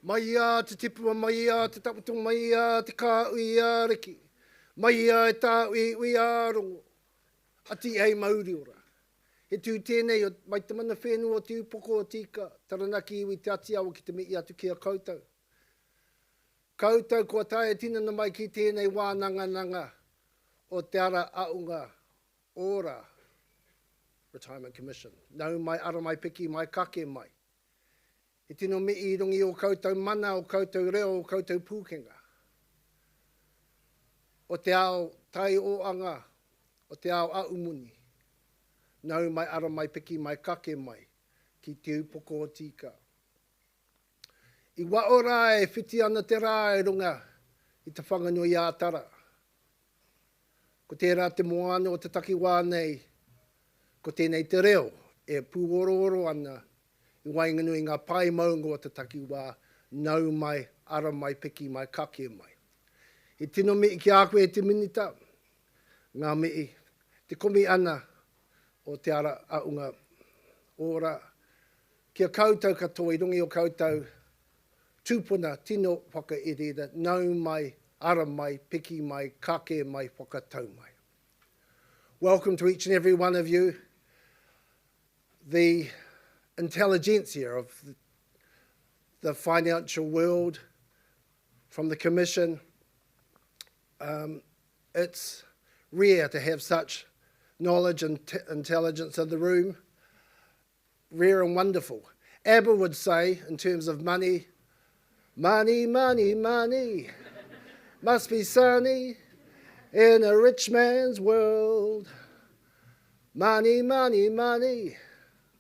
Mai ia te tipua, mai ia te taputung, mai ia te kā ui a reki. Mai ia e tā ui a rongo. Ati hei mauri ora. He tū tēnei, mai te mana whenua o te upoko o tika, taranaki iwi te ati awa ki te mii atu ki a koutou. Koutou kua tae tinana mai ki tēnei wānanga o te ara aunga ora Retirement Commission. Nau mai ara mai piki mai kake mai. He tino me I rongi o koutou mana, o koutou reo, o koutou pūkenga. O te ao tai o anga, o te ao aumuni. Nau mai ara mai piki mai kake mai, ki te upoko o tika. I wa o rā e whiti ana te rā e runga, I te whanganui ātara. Ko tērā te moana o te takiwā nei, ko tēnei te reo, e pūoro ana, I wainganui ngā pai maungo o te takiwā, nau mai, ara mai, piki mai, kake mai. He tino mii ki a koe te minita, ngā mii, te komi ana o te ara aunga ora. Kia koutou katoa, I rungi o koutou, tūpuna, tino whakaerera, nau mai, ara mai, piki mai, kake mai, whakatau mai. Welcome to each and every one of you. The intelligentsia of the financial world, from the Commission. It's rare to have such knowledge and intelligence in the room. Rare and wonderful. Abba would say, in terms of money, money, money, money, must be sunny in a rich man's world. Money, money, money,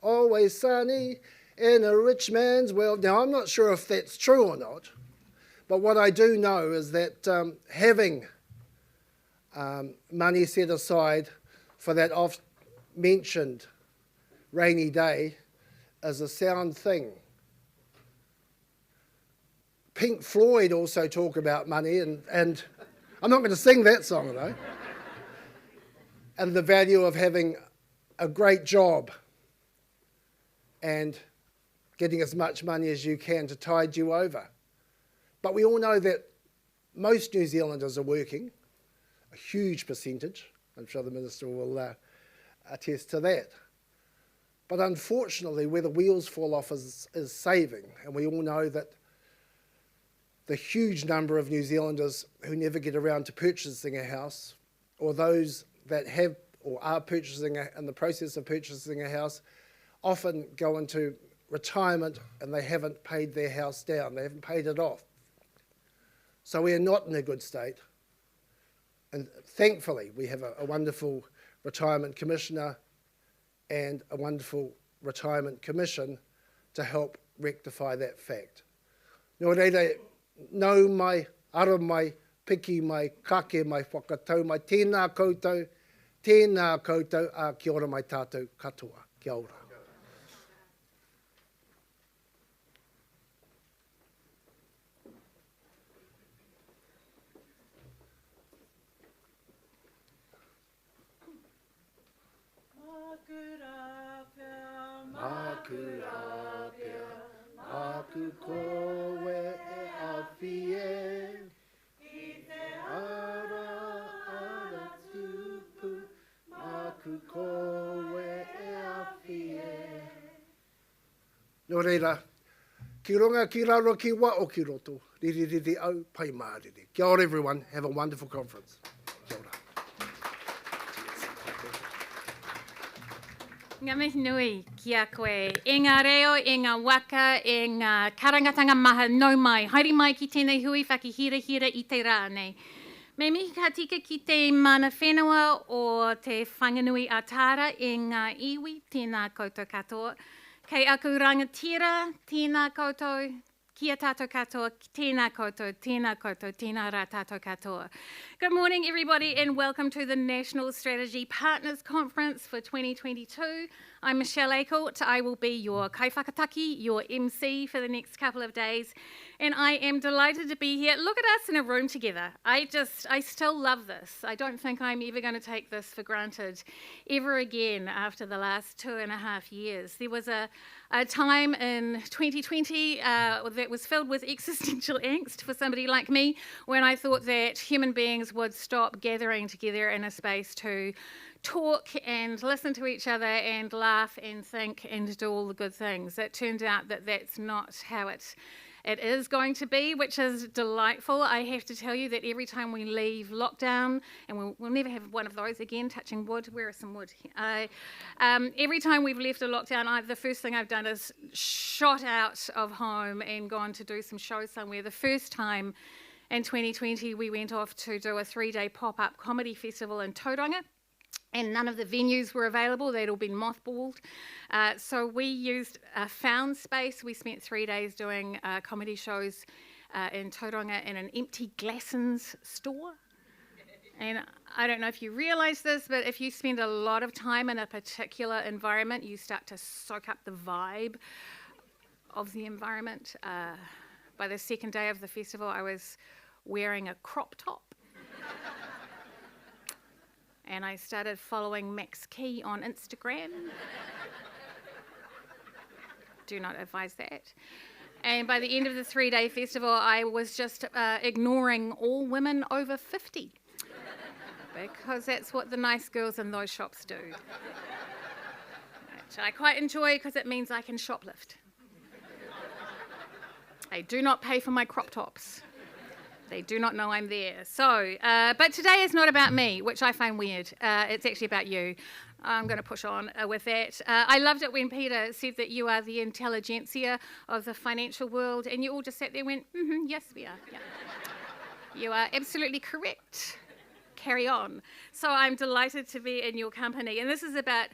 always sunny in a rich man's world. Now, I'm not sure if that's true or not, but what I do know is that having money set aside for that oft-mentioned rainy day is a sound thing. Pink Floyd also talk about money, and I'm not going to sing that song though, and the value of having a great job and getting as much money as you can to tide you over. But we all know that most New Zealanders are working, a huge percentage. I'm sure the Minister will attest to that. But unfortunately, where the wheels fall off is saving. And we all know that the huge number of New Zealanders who never get around to purchasing a house, or those that have or are purchasing in the process of purchasing a house, often go into retirement and they haven't paid their house down, they haven't paid it off. So we are not in a good state. And thankfully, we have a wonderful retirement commissioner and a wonderful retirement commission to help rectify that fact. Nō reira, nau mai, ara mai, piki mai, kake mai, whakatau mai, tēnā koutou, a kia ora mai tātou katoa, kia ora. Maku koe e awhie, I te ara tupu, maku koe e awhie. Nō reira, ki runga, ki raro, ki wa o ki roto, riri au, pai māriri. Kia ora everyone, have a wonderful conference. Kia ora. Ngā mihi nui ki a koe. E ngā reo, e ngā waka, e ngā karangatanga maha nau mai. Haere mai ki tēnei hui whakihira I te rā nei. Me mihi ka tika ki te mana whenua o te whanganui a Tāra e ngā iwi, tēnā koutou katoa. Kei aku rangatira, tēnā koutou, kia tātou katoa, tēnā koutou, tēnā rā tātou katoa. Good morning, everybody, and welcome to the National Strategy Partners Conference for 2022. I'm Michelle Ackles. I will be your kaiwhakataki, your MC for the next couple of days, and I am delighted to be here. Look at us in a room together. I still love this. I don't think I'm ever going to take this for granted ever again after the last 2.5 years. There was a time in 2020 that was filled with existential angst for somebody like me when I thought that human beings would stop gathering together in a space to talk and listen to each other and laugh and think and do all the good things. It turned out that that's not how it is going to be, which is delightful. I have to tell you that every time we leave lockdown, and we'll never have one of those again, touching wood. Where is some wood? Every time we've left a lockdown, the first thing I've done is shot out of home and gone to do some shows somewhere. The first time in 2020, we went off to do a 3-day pop-up comedy festival in Tauranga, and none of the venues were available. They'd all been mothballed. So we used a found space. We spent 3 days doing comedy shows in Tauranga in an empty Glassons store. And I don't know if you realise this, but if you spend a lot of time in a particular environment, you start to soak up the vibe of the environment. By the second day of the festival, I was wearing a crop top. And I started following Max Key on Instagram. Do not advise that. And by the end of the 3-day festival, I was just ignoring all women over 50. Because that's what the nice girls in those shops do. Which I quite enjoy because it means I can shoplift. I do not pay for my crop tops. They do not know I'm there. So, but today is not about me, which I find weird. It's actually about you. I'm going to push on with that. I loved it when Peter said that you are the intelligentsia of the financial world, and you all just sat there and went, yes, we are. Yeah. You are absolutely correct. Carry on. So I'm delighted to be in your company, and this is about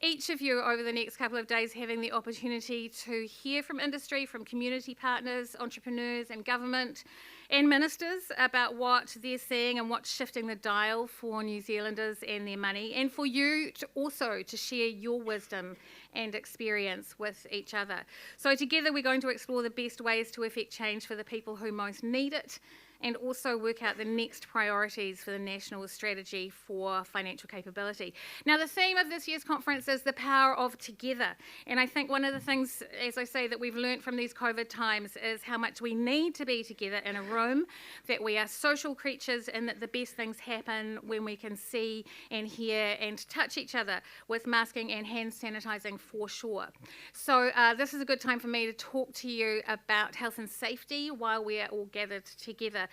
each of you over the next couple of days having the opportunity to hear from industry, from community partners, entrepreneurs and government and ministers about what they're seeing and what's shifting the dial for New Zealanders and their money, and for you to also to share your wisdom and experience with each other. So together we're going to explore the best ways to effect change for the people who most need it, and also work out the next priorities for the national strategy for financial capability. Now, the theme of this year's conference is the power of together. And I think one of the things, as I say, that we've learnt from these COVID times is how much we need to be together in a room, that we are social creatures, and that the best things happen when we can see and hear and touch each other, with masking and hand sanitising for sure. So this is a good time for me to talk to you about health and safety while we are all gathered together.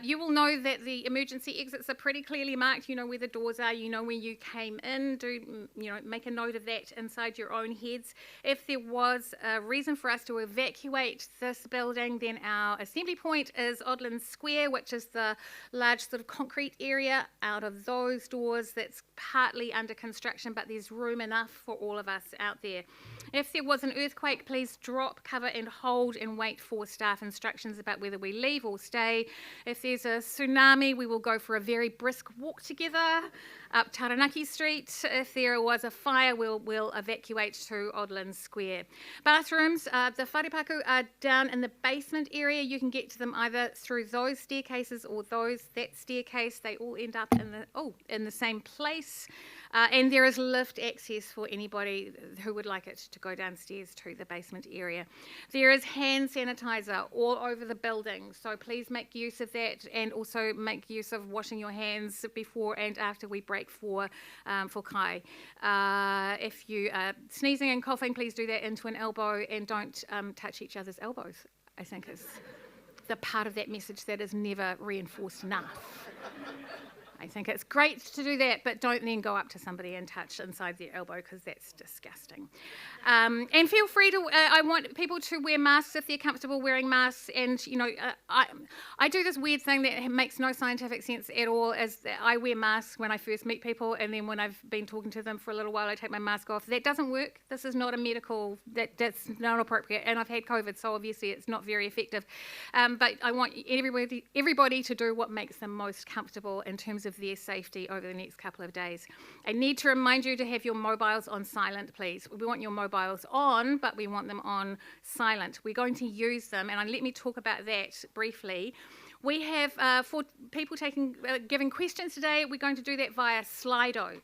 You will know that the emergency exits are pretty clearly marked. You know where the doors are, you know where you came in. Make a note of that inside your own heads. If there was a reason for us to evacuate this building, then our assembly point is Odland Square, which is the large sort of concrete area out of those doors that's partly under construction, but there's room enough for all of us out there. If there was an earthquake, please drop, cover and hold and wait for staff instructions about whether we leave or stay. If there's a tsunami, we will go for a very brisk walk together up Taranaki Street. If there was a fire, we'll evacuate to Odland Square. Bathrooms, the wharepaku are down in the basement area. You can get to them either through those staircases or that staircase. They all end up in the same place. And there is lift access for anybody who would like it to go downstairs to the basement area. There is hand sanitizer all over the building, so please make use of that, and also make use of washing your hands before and after we break for kai. If you are sneezing and coughing, please do that into an elbow, and don't touch each other's elbows, I think is the part of that message that is never reinforced enough. I think it's great to do that, but don't then go up to somebody and touch inside their elbow because that's disgusting. And feel free to, I want people to wear masks if they're comfortable wearing masks. And, I do this weird thing that makes no scientific sense at all, is that I wear masks when I first meet people, and then when I've been talking to them for a little while, I take my mask off. That doesn't work. This is not a medical, that's not appropriate. And I've had COVID, so obviously it's not very effective. But I want everybody to do what makes them most comfortable in terms of their safety over the next couple of days. I need to remind you to have your mobiles on silent, please. We want your mobiles on, but we want them on silent. We're going to use them, and let me talk about that briefly. We have, for people giving questions today, we're going to do that via Slido.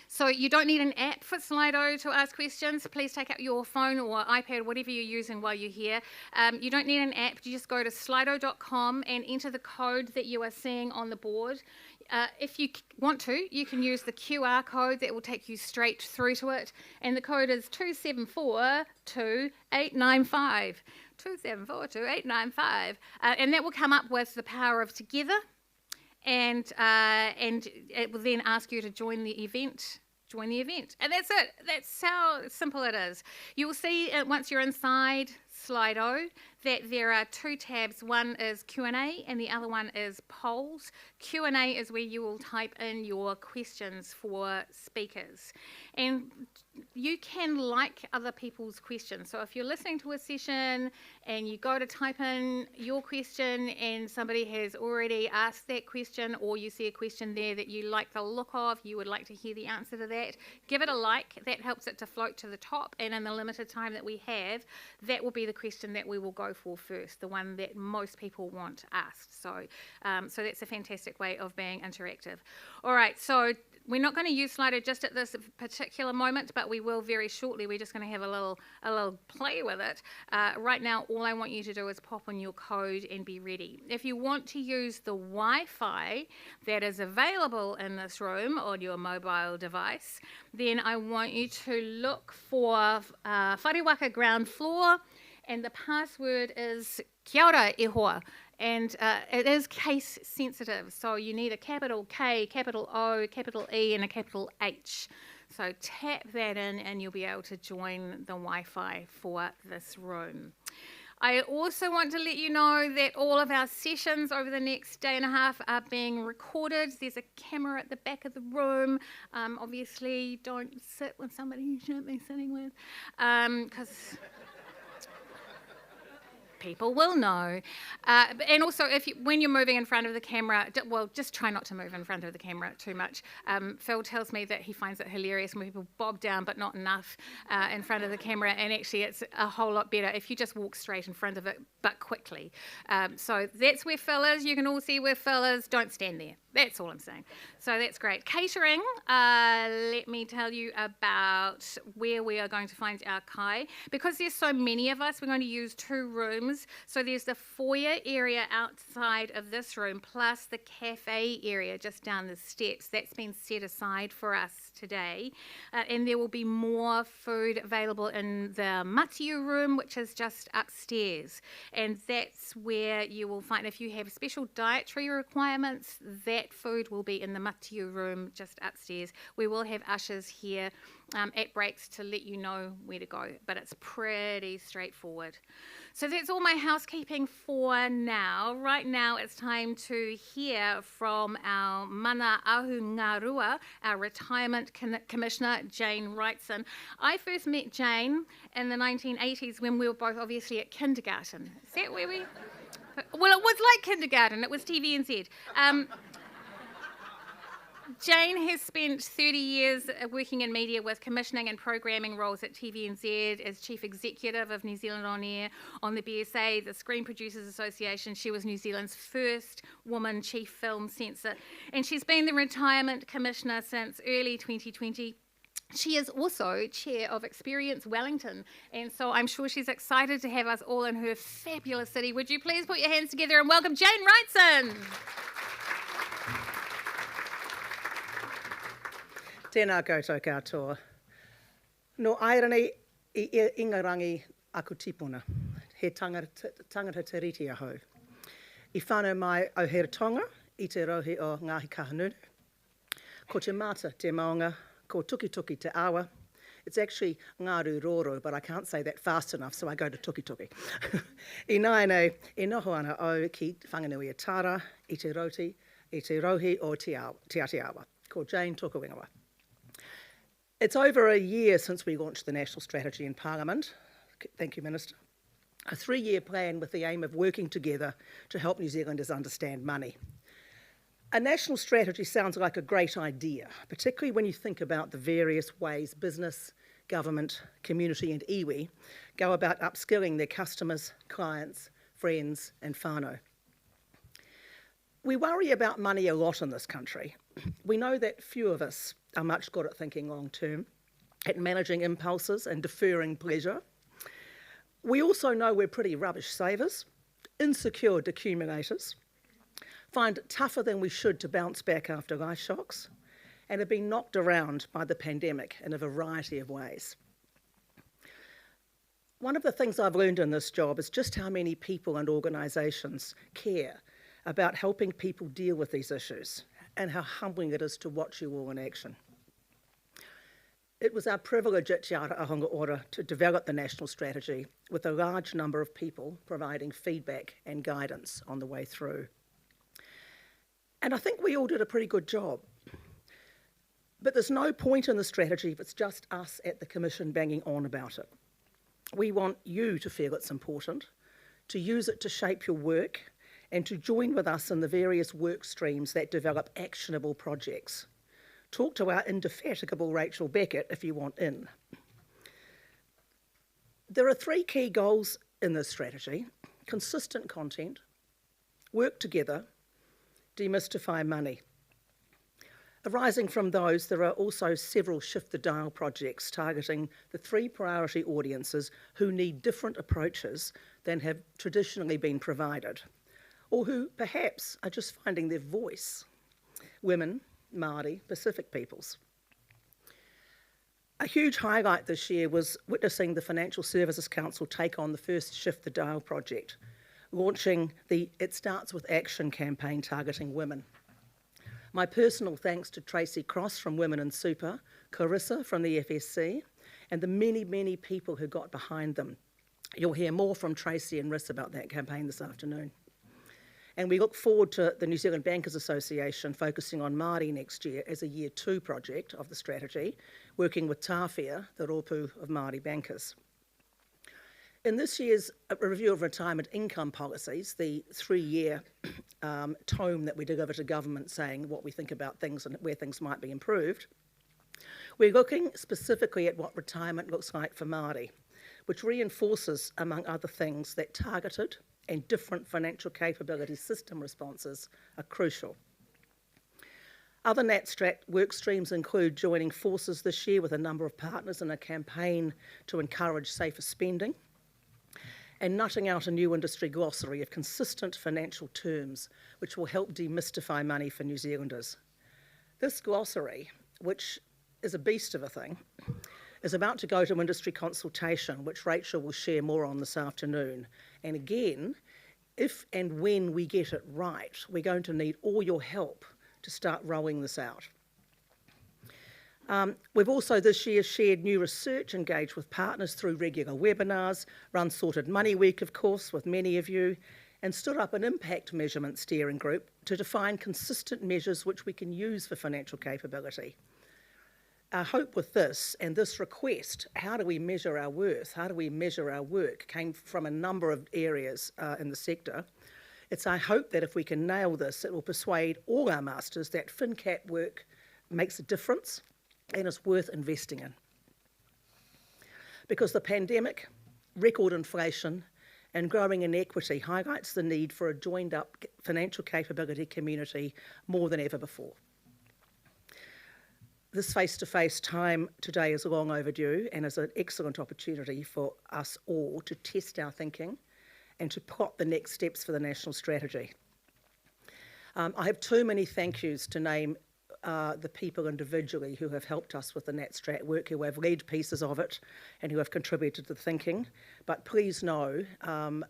So you don't need an app for Slido to ask questions. Please take out your phone or iPad, whatever you're using while you're here. You don't need an app. You just go to slido.com and enter the code that you are seeing on the board. If you want to, you can use the QR code that will take you straight through to it. And the code is 2742895. 2742895. And that will come up with the power of together. And it will then ask you to join the event. And that's it. That's how simple it is. You will see once you're inside Slido that there are two tabs. One is Q&A and the other one is polls. Q&A is where you will type in your questions for speakers. And you can like other people's questions. So if you're listening to a session and you go to type in your question and somebody has already asked that question, or you see a question there that you like the look of, you would like to hear the answer to that, give it a like. That helps it to float to the top, and in the limited time that we have, that will be the question that we will go for first, the one that most people want asked. So that's a fantastic way of being interactive. All right, so we're not going to use Slido just at this particular moment, but we will very shortly. We're just going to have a little play with it. Right now, all I want you to do is pop in your code and be ready. If you want to use the Wi-Fi that is available in this room on your mobile device, then I want you to look for Wharewaika ground floor, and the password is Kia ora e hoa. And it is case sensitive, so you need a capital K, capital O, capital E, and a capital H. So tap that in and you'll be able to join the Wi-Fi for this room. I also want to let you know that all of our sessions over the next day and a half are being recorded. There's a camera at the back of the room. Obviously, don't sit with somebody you shouldn't be sitting with, because people will know. And also, when you're moving in front of the camera, just try not to move in front of the camera too much. Phil tells me that he finds it hilarious when people bob down but not enough in front of the camera, and actually it's a whole lot better if you just walk straight in front of it, but quickly. So that's where Phil is. You can all see where Phil is. Don't stand there. That's all I'm saying. So that's great. Catering, let me tell you about where we are going to find our kai. Because there's so many of us, we're going to use two rooms. So there's the foyer area outside of this room, plus the cafe area just down the steps. That's been set aside for us today. And there will be more food available in the matiu room, which is just upstairs. And that's where you will find, if you have special dietary requirements, that food will be in the matiu room just upstairs. We will have ushers here at breaks to let you know where to go, but it's pretty straightforward. So that's all my housekeeping for now. Right now it's time to hear from our mana ahu ngārua, our retirement commissioner, Jane Wrightson. I first met Jane in the 1980s when we were both obviously at kindergarten. Is that where we... Well, it was like kindergarten. It was TVNZ. Jane has spent 30 years working in media with commissioning and programming roles at TVNZ as Chief Executive of New Zealand On Air, on the BSA, the Screen Producers Association. She was New Zealand's first woman Chief Film Censor, and she's been the Retirement Commissioner since early 2020. She is also chair of Experience Wellington, and so I'm sure she's excited to have us all in her fabulous city. Would you please put your hands together and welcome Jane Wrightson? Tēnā koutou katoa. No airane I ingarangi aku tipuna, he tangata te riti ahau. I whānau mai Aotearoa, i te rohe o Ngāhi Kahanunu. Ko te mata te maunga, ko tuki tuki te awa. It's actually Ngāru Roro, but I can't say that fast enough, so I go to tuki tuki. I naenei, e noho ana au ki whanganui e tara, i te roti, i te rohi o te Aotearoa. Ko Jane Tokuingawa. It's over a year since we launched the National Strategy in Parliament. Thank you, Minister. A 3-year plan with the aim of working together to help New Zealanders understand money. A national strategy sounds like a great idea, particularly when you think about the various ways business, government, community and iwi go about upskilling their customers, clients, friends and whānau. We worry about money a lot in this country. We know that few of us are much good at thinking long term, at managing impulses and deferring pleasure. We also know we're pretty rubbish savers, insecure decumulators, find it tougher than we should to bounce back after life shocks, and have been knocked around by the pandemic in a variety of ways. One of the things I've learned in this job is just how many people and organisations care about helping people deal with these issues and how humbling it is to watch you all in action. It was our privilege at Te Ahunga Ora to develop the national strategy with a large number of people providing feedback and guidance on the way through. And I think we all did a pretty good job. But there's no point in the strategy if it's just us at the Commission banging on about it. We want you to feel it's important, to use it to shape your work, and to join with us in the various work streams that develop actionable projects. Talk to our indefatigable Rachel Beckett if you want in. There are 3 key goals in this strategy: consistent content, work together, demystify money. Arising from those, there are also several Shift the Dial projects targeting the 3 priority audiences who need different approaches than have traditionally been provided, or who perhaps are just finding their voice: women, Māori, Pacific peoples. A huge highlight this year was witnessing the Financial Services Council take on the first Shift the Dial project, launching the It Starts With Action campaign targeting women. My personal thanks to Tracy Cross from Women in Super, Carissa from the FSC, and the many, many people who got behind them. You'll hear more from Tracy and Riss about that campaign this afternoon. And we look forward to the New Zealand Bankers Association focusing on Māori next year as a Year 2 project of the strategy, working with Tāwhia, the rōpū of Māori bankers. In this year's review of retirement income policies, the 3-year tome that we deliver to government saying what we think about things and where things might be improved, we're looking specifically at what retirement looks like for Māori, which reinforces, among other things, that targeted and different financial capability system responses are crucial. Other NatStrat work streams include joining forces this year with a number of partners in a campaign to encourage safer spending, and nutting out a new industry glossary of consistent financial terms which will help demystify money for New Zealanders. This glossary, which is a beast of a thing, is about to go to industry consultation, which Rachel will share more on this afternoon. And again, if and when we get it right, we're going to need all your help to start rolling this out. We've also this year shared new research, engaged with partners through regular webinars, run Sorted Money Week, of course, with many of you, and stood up an impact measurement steering group to define consistent measures which we can use for financial capability. Our hope with this and this request, how do we measure our worth, how do we measure our work, came from a number of areas in the sector. It's our hope that if we can nail this, it will persuade all our masters that FinCap work makes a difference and is worth investing in. Because the pandemic, record inflation, and growing inequity highlights the need for a joined-up financial capability community more than ever before. This face-to-face time today is long overdue and is an excellent opportunity for us all to test our thinking and to plot the next steps for the national strategy. I have too many thank yous to name the people individually who have helped us with the NatStrat work, who have led pieces of it and who have contributed to the thinking. But please know,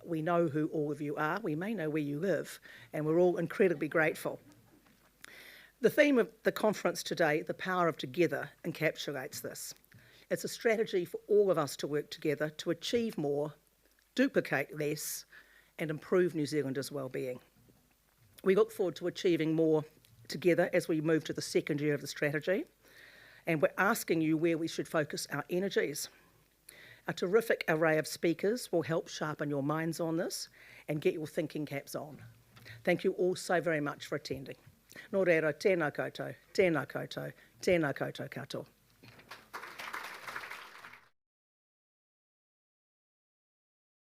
we know who all of you are, we may know where you live, and we're all incredibly grateful. The theme of the conference today, The Power of Together, encapsulates this. It's a strategy for all of us to work together to achieve more, duplicate less, and improve New Zealanders' well-being. We look forward to achieving more together as we move to the second year of the strategy, and we're asking you where we should focus our energies. A terrific array of speakers will help sharpen your minds on this and get your thinking caps on. Thank you all so very much for attending. Nō reira, tēnā koutou, tēnā koutou, tēnā koutou katoa.